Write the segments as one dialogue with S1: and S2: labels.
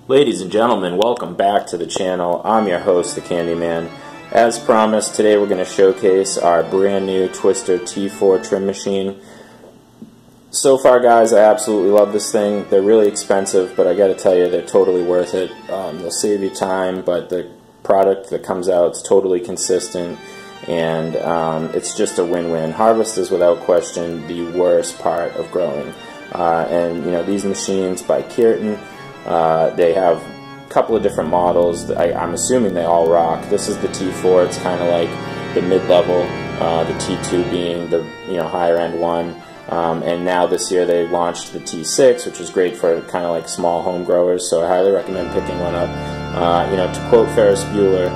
S1: Ladies and gentlemen, welcome back to the channel. I'm your host, the Candyman. As promised, today we're going to showcase our brand new Twister T4 trim machine. So far, guys, I absolutely love this thing. They're really expensive, but I got to tell you, they're totally worth it. They'll save you time, but the product that comes out is totally consistent, and it's just a win-win. Harvest is without question the worst part of growing. And you know, these machines by Kierton, they have a couple of different models. I'm assuming they all rock. This is the T4. It's kind of like the mid-level, the T2 being the higher end one. And now this year they launched the T6, which is great for kind of like small home growers. So I highly recommend picking one up. To quote Ferris Bueller,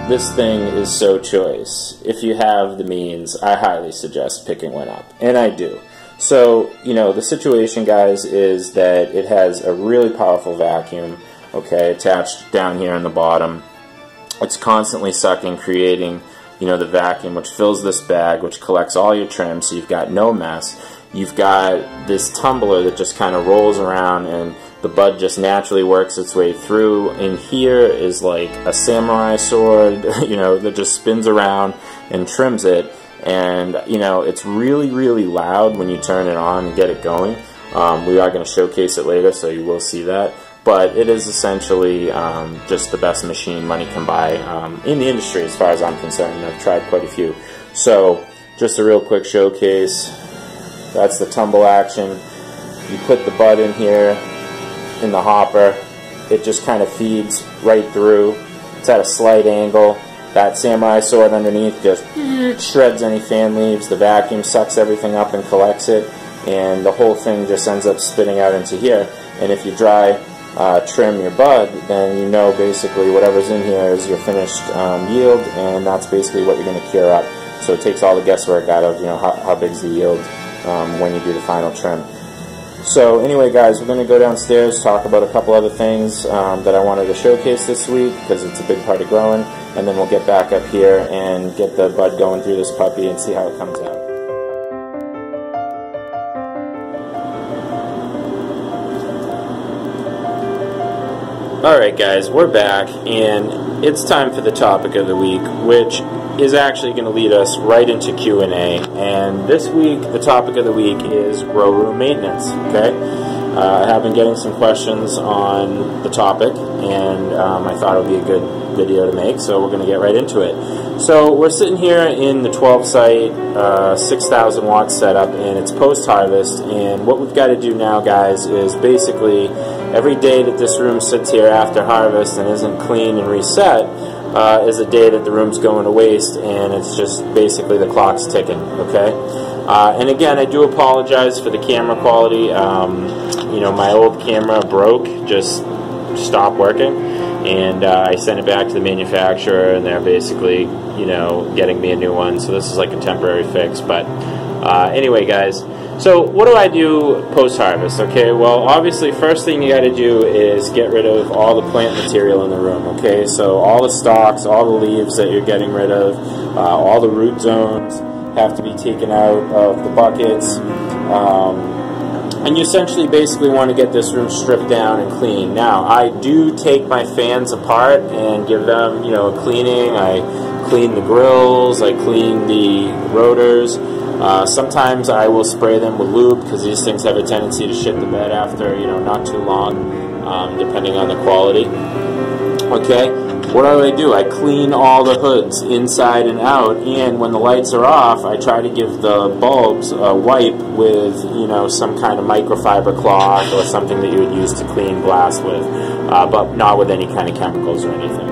S1: this thing is so choice. If you have the means, I highly suggest picking one up, and I do. So, the situation, guys, is that it has a really powerful vacuum, okay, attached down here in the bottom. It's constantly sucking, creating, the vacuum, which fills this bag, which collects all your trim, so you've got no mess. You've got this tumbler that just kind of rolls around, and the bud just naturally works its way through. And here is like a samurai sword, that just spins around and trims it. And it's really, really loud when you turn it on and get it going. We are going to showcase it later, so you will see that. But it is essentially just the best machine money can buy in the industry, as far as I'm concerned. I've tried quite a few. So just a real quick showcase. That's the tumble action. You put the bud in here in the hopper. It just kind of feeds right through. It's at a slight angle. That samurai sword underneath just shreds any fan leaves. The vacuum sucks everything up and collects it, and the whole thing just ends up spitting out into here. And if you dry trim your bud, then basically whatever's in here is your finished yield, and that's basically what you're going to cure up. So it takes all the guesswork out of how big's the yield when you do the final trim. So anyway, guys, we're going to go downstairs, talk about a couple other things that I wanted to showcase this week, because it's a big part of growing, and then we'll get back up here and get the bud going through this puppy and see how it comes out. Alright, guys, we're back, and it's time for the topic of the week, which is actually going to lead us right into Q&A. And this week, the topic of the week is grow room maintenance. Okay, I have been getting some questions on the topic, and I thought it would be a good video to make, so we're going to get right into it. So we're sitting here in the 12-site, 6,000 watt setup, and it's post-harvest. And what we've got to do now, guys, is basically every day that this room sits here after harvest and isn't clean and reset is a day that the room's going to waste, and it's just basically the clock's ticking, okay? And again, I do apologize for the camera quality. My old camera broke, just stopped working, and I sent it back to the manufacturer, and they're basically, getting me a new one, so this is like a temporary fix. But anyway, guys, so what do I do post-harvest? Okay, well, obviously, first thing you got to do is get rid of all the plant material in the room, okay? So all the stalks, all the leaves that you're getting rid of, all the root zones have to be taken out of the buckets. And you essentially basically want to get this room stripped down and clean. Now, I do take my fans apart and give them, a cleaning. I clean the grills, I clean the rotors. Sometimes I will spray them with lube, because these things have a tendency to shit the bed after, not too long, depending on the quality. Okay, what do? I clean all the hoods inside and out, and when the lights are off, I try to give the bulbs a wipe with, some kind of microfiber cloth or something that you would use to clean glass with, but not with any kind of chemicals or anything.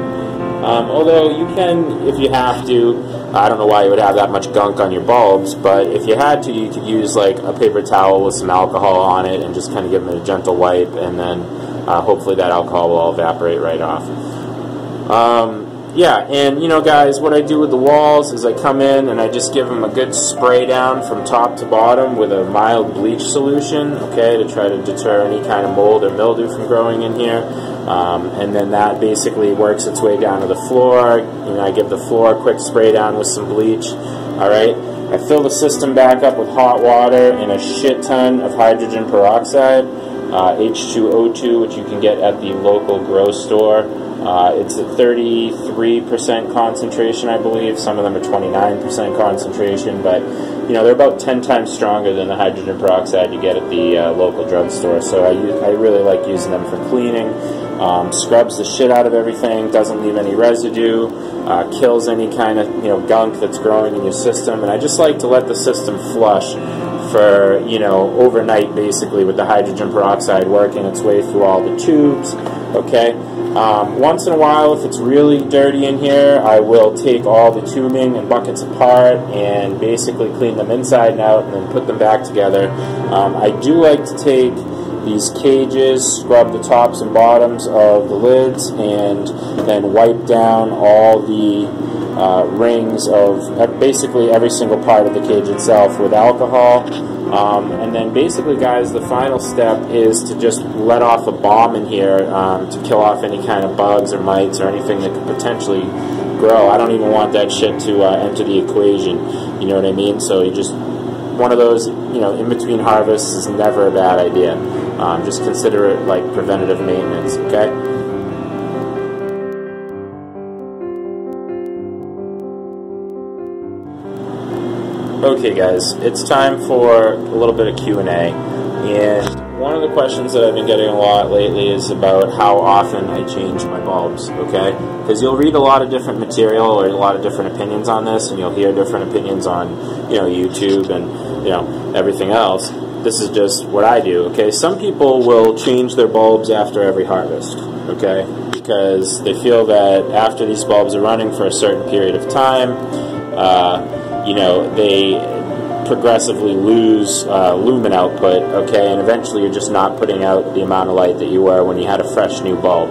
S1: Although you can, if you have to. I don't know why you would have that much gunk on your bulbs, but if you had to, you could use like a paper towel with some alcohol on it and just kind of give them a gentle wipe, and then hopefully that alcohol will all evaporate right off. Yeah, and guys, what I do with the walls is I come in and I just give them a good spray down from top to bottom with a mild bleach solution, okay, to try to deter any kind of mold or mildew from growing in here. And then that basically works its way down to the floor. I give the floor a quick spray down with some bleach. Alright, I fill the system back up with hot water and a shit ton of hydrogen peroxide. H2O2, which you can get at the local grow store. It's a 33% concentration, I believe. Some of them are 29% concentration, but you know, they're about 10 times stronger than the hydrogen peroxide you get at the local drugstore. So I really like using them for cleaning. Scrubs the shit out of everything, doesn't leave any residue, kills any kind of, you know, gunk that's growing in your system, and I just like to let the system flush for, you know, overnight, basically, with the hydrogen peroxide working its way through all the tubes. Okay. Once in a while, if it's really dirty in here, I will take all the tubing and buckets apart and basically clean them inside and out and then put them back together. I do like to take these cages, scrub the tops and bottoms of the lids, and then wipe down all the rings of basically every single part of the cage itself with alcohol. And then basically, guys, the final step is to just let off a bomb in here to kill off any kind of bugs or mites or anything that could potentially grow. I don't even want that shit to enter the equation, you know what I mean? So you just, one of those, you know, in between harvests is never a bad idea. Just consider it like preventative maintenance, okay? Okay guys, it's time for a little bit of Q&A, and one of the questions that I've been getting a lot lately is about how often I change my bulbs, okay? Because you'll read a lot of different material or a lot of different opinions on this, and you'll hear different opinions on, you know, YouTube and, you know, everything else. This is just what I do, okay? Some people will change their bulbs after every harvest, okay? Because they feel that after these bulbs are running for a certain period of time, you know, they progressively lose lumen output, okay, and eventually you're just not putting out the amount of light that you were when you had a fresh new bulb.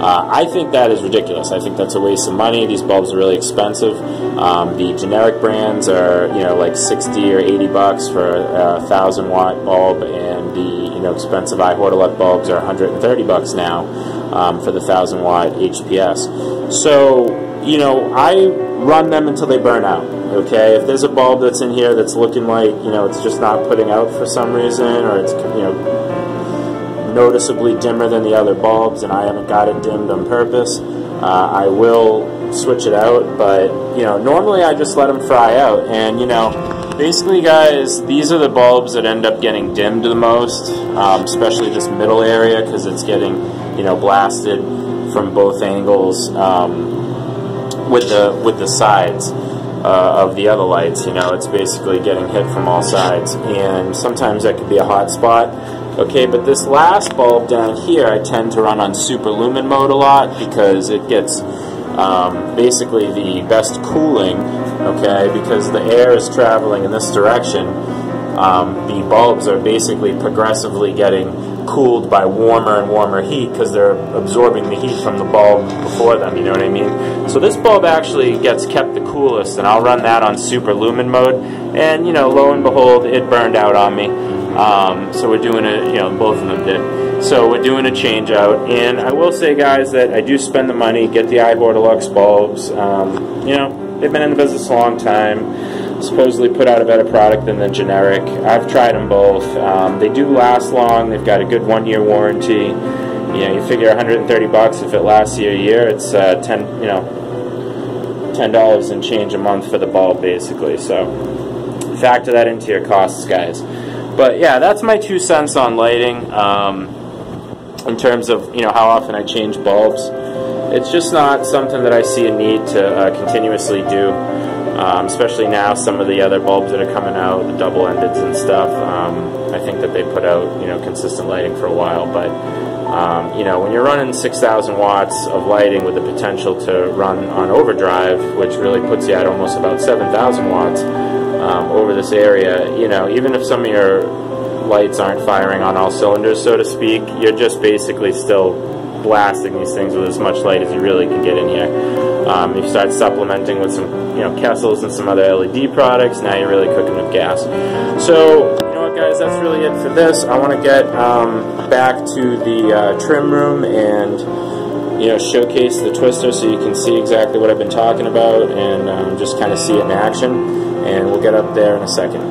S1: I think that is ridiculous. I think that's a waste of money. These bulbs are really expensive. The generic brands are, you know, like 60 or 80 bucks for a 1,000-watt bulb, and the, you know, expensive iHortolux bulbs are 130 bucks now for the 1,000-watt HPS. So, you know, I run them until they burn out. Okay, if there's a bulb that's in here that's looking like, you know, it's just not putting out for some reason, or it's, you know, noticeably dimmer than the other bulbs and I haven't got it dimmed on purpose, I will switch it out. But, you know, normally I just let them fry out. And, you know, basically, guys, these are the bulbs that end up getting dimmed the most, especially this middle area, because it's getting, you know, blasted from both angles with the sides of the other lights. You know, it's basically getting hit from all sides, and sometimes that could be a hot spot. Okay, but this last bulb down here I tend to run on super lumen mode a lot because it gets basically the best cooling, okay, because the air is traveling in this direction. The bulbs are basically progressively getting cooled by warmer and warmer heat because they're absorbing the heat from the bulb before them, you know what I mean? So this bulb actually gets kept the coolest, and I'll run that on super lumen mode, and, you know, lo and behold, it burned out on me. So we're doing a, you know, both of them did. So we're doing a change out, and I will say, guys, that I do spend the money, get the iHortolux bulbs. You know, they've been in the business a long time. Supposedly put out a better product than the generic. I've tried them both. They do last long. They've got a good 1-year warranty. You know, you figure 130 bucks if it lasts you a year. It's $10 and change a month for the bulb, basically. So factor that into your costs, guys. But yeah, that's my 2 cents on lighting. In terms of, you know, how often I change bulbs, it's just not something that I see a need to continuously do. Especially now, some of the other bulbs that are coming out, the double-endeds and stuff, I think that they put out, you know, consistent lighting for a while. But, you know, when you're running 6,000 watts of lighting with the potential to run on overdrive, which really puts you at almost about 7,000 watts over this area, you know, even if some of your lights aren't firing on all cylinders, so to speak, you're just basically still blasting these things with as much light as you really can get in here. You start supplementing with some, you know, Kessels and some other LED products, now you're really cooking with gas. So, you know what, guys, that's really it for this. I want to get back to the trim room and, you know, showcase the twister so you can see exactly what I've been talking about and just kind of see it in action. And we'll get up there in a second.